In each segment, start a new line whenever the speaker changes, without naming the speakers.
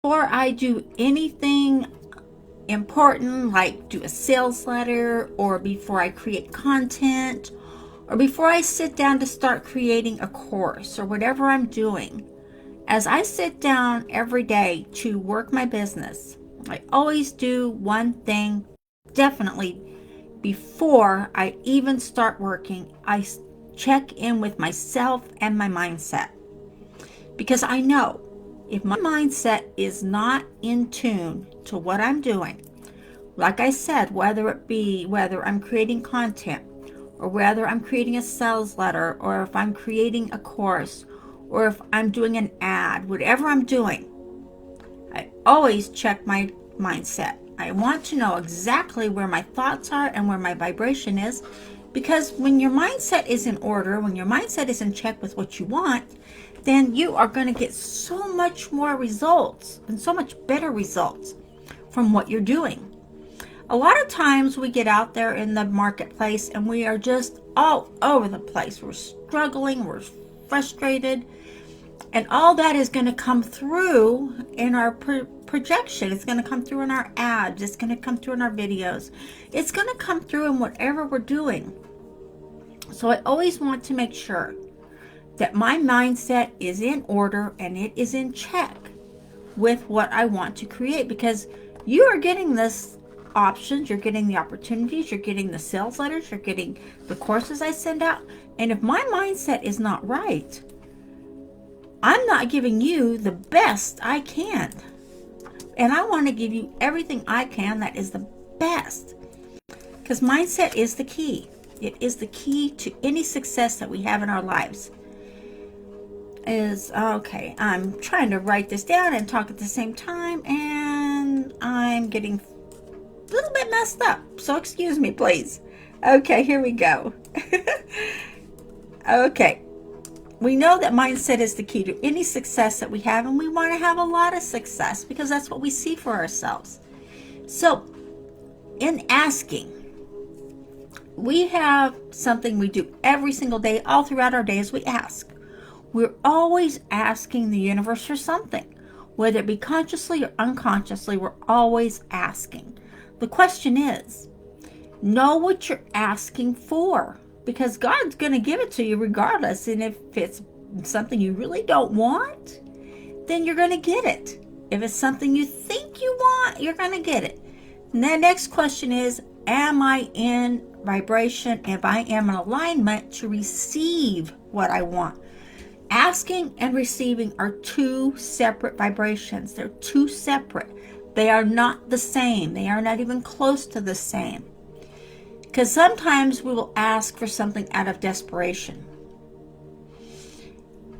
Before I do anything important, like do a sales letter, or before I create content, or before I sit down to start creating a course or whatever I'm doing, as I sit down every day to work my business, I always do one thing definitely before I even start working. I check in with myself and my mindset, because I know if my mindset is not in tune to what I'm doing, like I said, whether I'm creating content, or whether I'm creating a sales letter, or if I'm creating a course, or if I'm doing an ad, whatever I'm doing, I always check my mindset. I want to know exactly where my thoughts are and where my vibration is, because when your mindset is in order, when your mindset is in check with what you want, then you are going to get so much more results and so much better results from what you're doing. A lot of times we get out there in the marketplace and we are just all over the place. We're struggling, we're frustrated, and all that is going to come through in our projection. It's going to come through in our ads. It's going to come through in our videos. It's going to come through in whatever we're doing. So I always want to make sure that my mindset is in order and it is in check with what I want to create, because you are getting this options, you're getting the opportunities, you're getting the sales letters, you're getting the courses I send out. And if my mindset is not right, I'm not giving you the best I can. And I want to give you everything I can that is the best. Because mindset is the key. It is the key to any success that we have in our lives. Okay, I'm trying to write this down and talk at the same time, and I'm getting a little bit messed up. So excuse me, please. Okay, here we go. Okay. We know that mindset is the key to any success that we have, and we want to have a lot of success because that's what we see for ourselves. So, in asking, we have something we do every single day, all throughout our days. We ask. We're always asking the universe for something, whether it be consciously or unconsciously. We're always asking. The question is, know what you're asking for, because God's going to give it to you regardless. And if it's something you really don't want, then you're going to get it. If it's something you think you want, you're going to get it. And the next question is, am I in vibration? If I am in alignment to receive what I want? Asking and receiving are two separate vibrations. They're two separate. They are not the same. They are not even close to the same. Because sometimes we will ask for something out of desperation.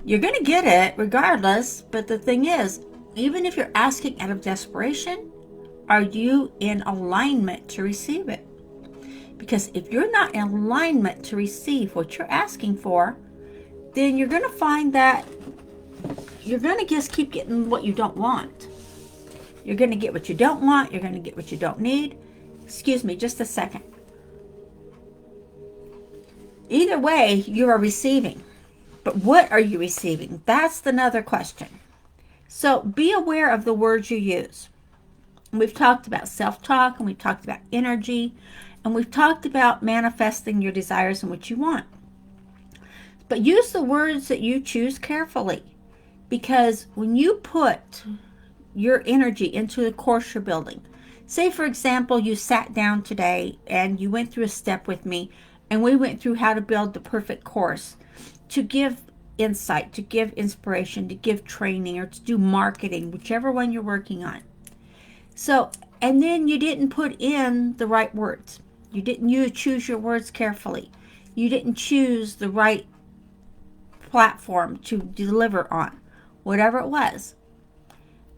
You're going to get it regardless, but the thing is, even if you're asking out of desperation, are you in alignment to receive it? Because if you're not in alignment to receive what you're asking for, then you're going to find that you're going to just keep getting what you don't want. You're going to get what you don't want. You're going to get what you don't need. Excuse me, just a second. Either way, you are receiving. But what are you receiving? That's another question. So be aware of the words you use. We've talked about self-talk, and we've talked about energy, and we've talked about manifesting your desires and what you want. But use the words that you choose carefully, because when you put your energy into the course you're building, say for example, you sat down today and you went through a step with me, and we went through how to build the perfect course to give insight, to give inspiration, to give training, or to do marketing, whichever one you're working on. So, and then you didn't put in the right words. You choose your words carefully. You didn't choose the right platform to deliver on, whatever it was.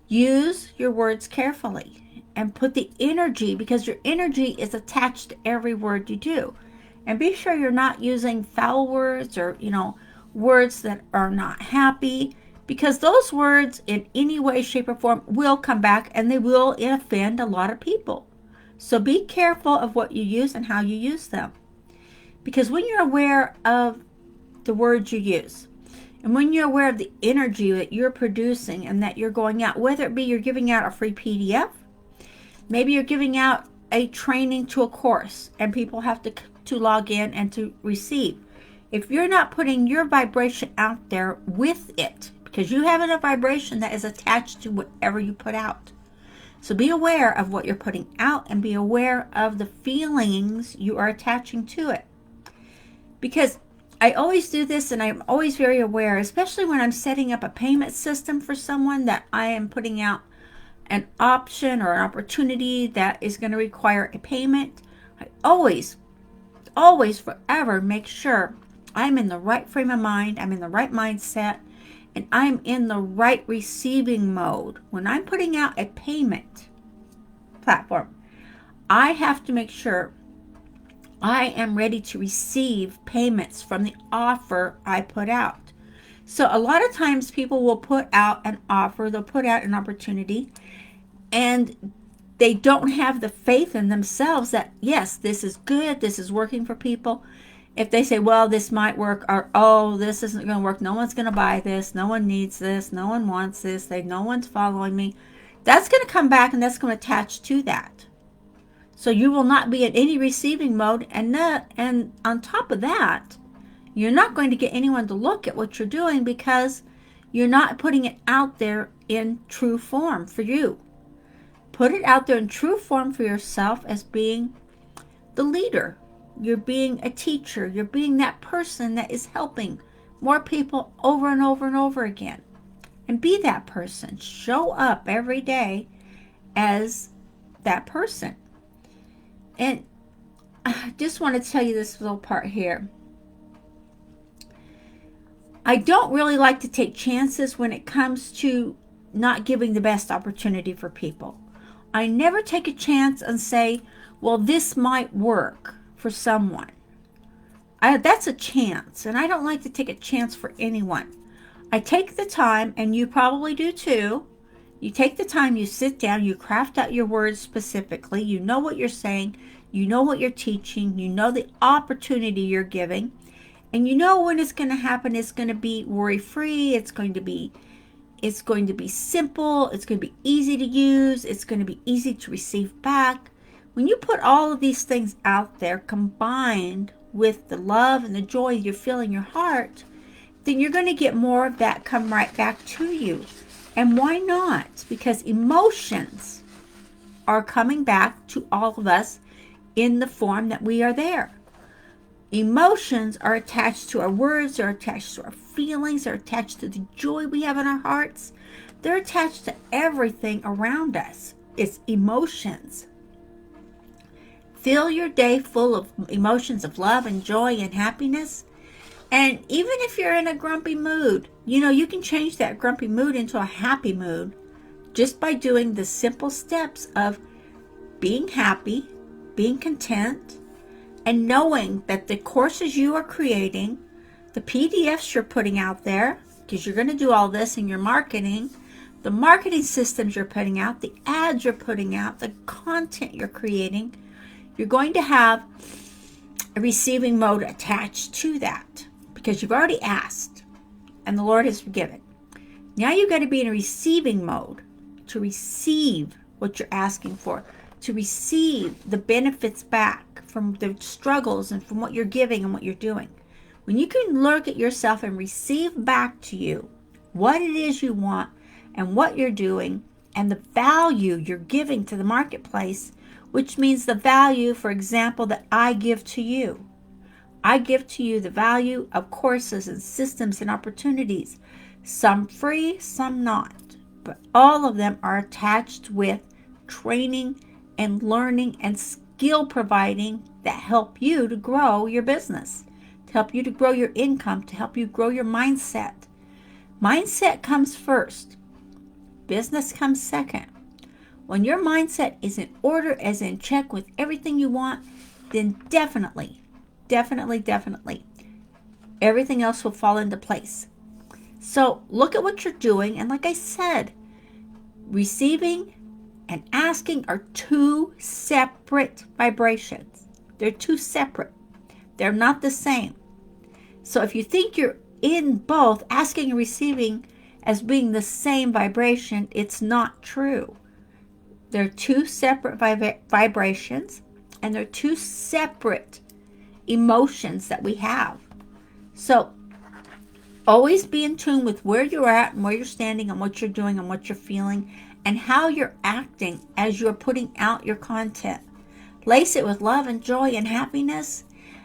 Use your words carefully and put the energy, because your energy is attached to every word you do. And be sure you're not using foul words or, words that are not happy, because those words in any way, shape, or form will come back and they will offend a lot of people. So be careful of what you use and how you use them. Because when you're aware of the words you use, And when you're aware of the energy that you're producing and that you're going out, whether it be you're giving out a free PDF, maybe you're giving out a training to a course and people have to log in and to receive. If you're not putting your vibration out there with it, because you have a vibration that is attached to whatever you put out. So be aware of what you're putting out and be aware of the feelings you are attaching to it. Because I always do this and I'm always very aware, especially when I'm setting up a payment system for someone, that I am putting out an option or an opportunity that is going to require a payment. I always forever make sure I'm in the right frame of mind, I'm in the right mindset, and I'm in the right receiving mode. When I'm putting out a payment platform, I have to make sure I am ready to receive payments from the offer I put out. So a lot of times people will put out an offer, they'll put out an opportunity, and they don't have the faith in themselves that, yes, this is good, this is working for people. If they say, well, this might work, or, oh, this isn't going to work, no one's going to buy this, no one needs this, no one wants this, no one's following me, that's going to come back and that's going to attach to that. So you will not be in any receiving mode, and on top of that, you're not going to get anyone to look at what you're doing because you're not putting it out there in true form for you. Put it out there in true form for yourself as being the leader. You're being a teacher. You're being that person that is helping more people over and over and over again. And be that person. Show up every day as that person. And I just want to tell you this little part here. I don't really like to take chances when it comes to not giving the best opportunity for people. I never take a chance and say, well, this might work for someone. That's a chance, and I don't like to take a chance for anyone. I take the time, and you probably do too. You take the time, you sit down, you craft out your words specifically. You know what you're saying. You know what you're teaching. You know the opportunity you're giving. And you know when it's going to happen. It's going to be worry-free. It's going to be simple. It's going to be easy to use. It's going to be easy to receive back. When you put all of these things out there combined with the love and the joy you feel in your heart, then you're going to get more of that come right back to you. And why not? Because emotions are coming back to all of us in the form that we are there. Emotions are attached to our words, they're attached to our feelings, they're attached to the joy we have in our hearts. They're attached to everything around us. It's emotions. Fill your day full of emotions of love and joy and happiness. And even if you're in a grumpy mood, you can change that grumpy mood into a happy mood just by doing the simple steps of being happy, being content, and knowing that the courses you are creating, the PDFs you're putting out there, because you're going to do all this in your marketing, the marketing systems you're putting out, the ads you're putting out, the content you're creating, you're going to have a receiving mode attached to that because you've already asked and the Lord has forgiven. Now you've got to be in a receiving mode to receive what you're asking for, to receive the benefits back from the struggles and from what you're giving and what you're doing. When you can look at yourself and receive back to you what it is you want and what you're doing and the value you're giving to the marketplace, which means the value, for example, that I give to you. I give to you the value of courses and systems and opportunities, some free, some not, but all of them are attached with training and learning and skill providing that help you to grow your business, to help you to grow your income, to help you grow your mindset. Mindset comes first. Business comes second. When your mindset is in order, as in check with everything you want, then definitely, everything else will fall into place. So look at what you're doing. And like I said, receiving and asking are two separate vibrations. They're two separate. They're not the same. So if you think you're in both asking and receiving as being the same vibration, it's not true. They're two separate vibrations, and they're two separate emotions that we have. So always be in tune with where you're at and where you're standing and what you're doing and what you're feeling and how you're acting as you're putting out your content. Lace it with love and joy and happiness,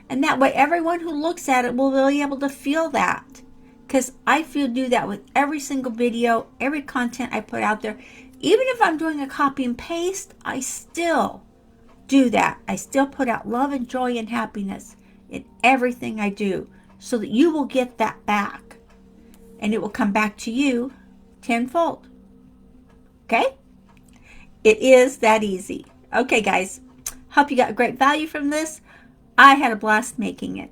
and that way everyone who looks at it will be able to feel that. Because I do that with every single video, every content I put out there. Even if I'm doing a copy and paste, I still do that. I still put out love and joy and happiness in everything I do, so that you will get that back. And it will come back to you tenfold. Okay? It is that easy. Okay, guys. Hope you got great value from this. I had a blast making it.